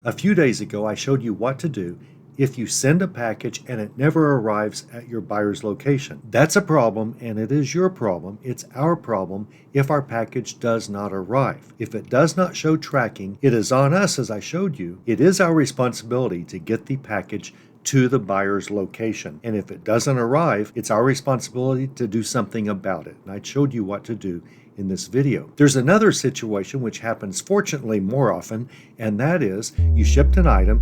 A few days ago, I showed you what to do if you send a package and it never arrives at your buyer's location. That's a problem, and it is your problem. It's our problem if our package does not arrive. If it does not show tracking, it is on us, as I showed you. It is our responsibility to get the package to the buyer's location. And if it doesn't arrive, it's our responsibility to do something about it. And I showed you what to do in this video. There's another situation which happens fortunately more often, and that is you shipped an item,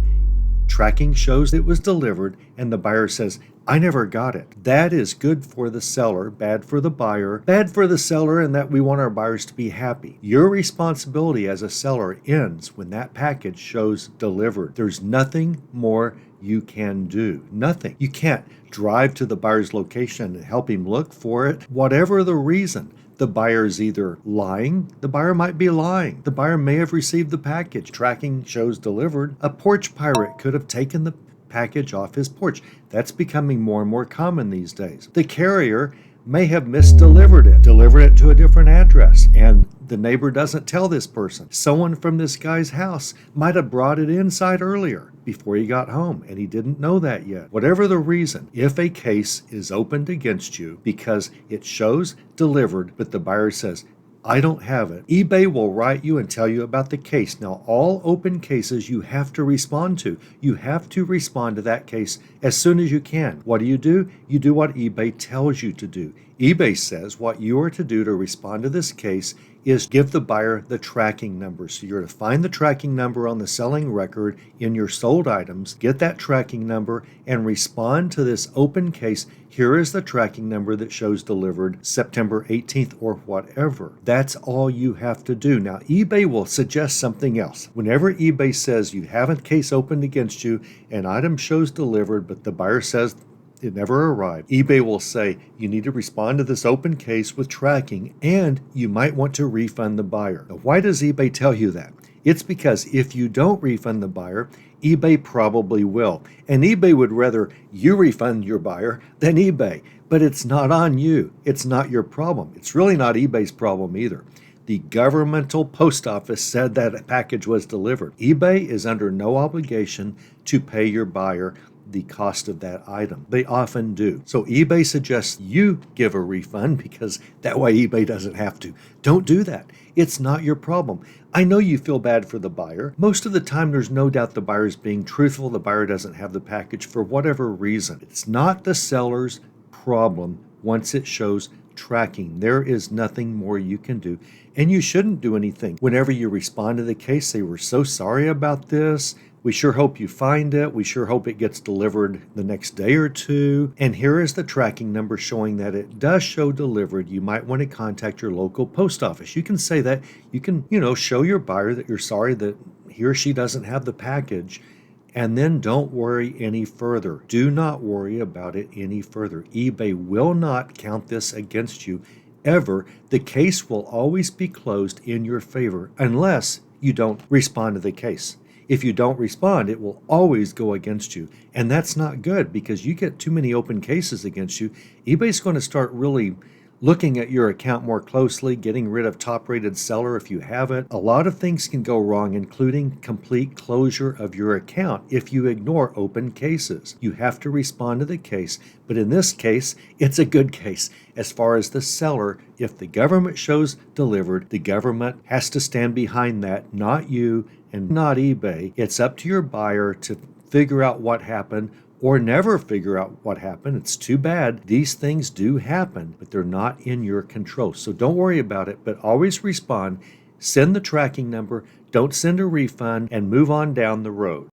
tracking shows it was delivered, and the buyer says, I never got it. That is good for the seller, bad for the buyer, bad for the seller, and that we want our buyers to be happy. Your responsibility as a seller ends when that package shows delivered. There's nothing more you can do. Nothing. You can't drive to the buyer's location and help him look for it. Whatever the reason, the buyer is either lying, the buyer might be lying, the buyer may have received the package, tracking shows delivered. A porch pirate could have taken the package off his porch. That's becoming more and more common these days. The carrier may have misdelivered it, delivered it to a different address, and the neighbor doesn't tell this person. Someone from this guy's house might have brought it inside earlier before he got home, and he didn't know that yet. Whatever the reason, if a case is opened against you because it shows delivered, but the buyer says, I don't have it, eBay will write you and tell you about the case. Now, all open cases you have to respond to. You have to respond to that case as soon as you can. What do? You do what eBay tells you to do. eBay says what you are to do to respond to this case is give the buyer the tracking number. So you're to find the tracking number on the selling record in your sold items, get that tracking number, and respond to this open case. Here is the tracking number that shows delivered September 18th or whatever. That's all you have to do. Now, eBay will suggest something else. Whenever eBay says you have a case opened against you, an item shows delivered, but the buyer says it never arrived, eBay will say you need to respond to this open case with tracking, and you might want to refund the buyer. Now, why does eBay tell you that? It's because if you don't refund the buyer, eBay probably will. And eBay would rather you refund your buyer than eBay. But it's not on you. It's not your problem. It's really not eBay's problem either. The governmental post office said that a package was delivered. eBay is under no obligation to pay your buyer the cost of that item. They often do. So eBay suggests you give a refund because that way eBay doesn't have to. Don't do that. It's not your problem. I know you feel bad for the buyer. Most of the time, there's no doubt the buyer is being truthful. The buyer doesn't have the package for whatever reason. It's not the seller's problem once it shows tracking. There is nothing more you can do, and you shouldn't do anything. Whenever you respond to the case, say, we're so sorry about this. We sure hope you find it. We sure hope it gets delivered the next day or two. And here is the tracking number showing that it does show delivered. You might want to contact your local post office. You can say that. You can, show your buyer that you're sorry that he or she doesn't have the package. And then don't worry any further. Do not worry about it any further. eBay will not count this against you ever. The case will always be closed in your favor unless you don't respond to the case. If you don't respond, it will always go against you. And that's not good because you get too many open cases against you. eBay's going to start really looking at your account more closely, getting rid of top-rated seller if you have it. A lot of things can go wrong, including complete closure of your account if you ignore open cases. You have to respond to the case, but in this case, it's a good case. As far as the seller, if the government shows delivered, the government has to stand behind that, not you and not eBay. It's up to your buyer to figure out what happened or never figure out what happened. It's too bad. These things do happen, but they're not in your control. So don't worry about it, but always respond. Send the tracking number. Don't send a refund and move on down the road.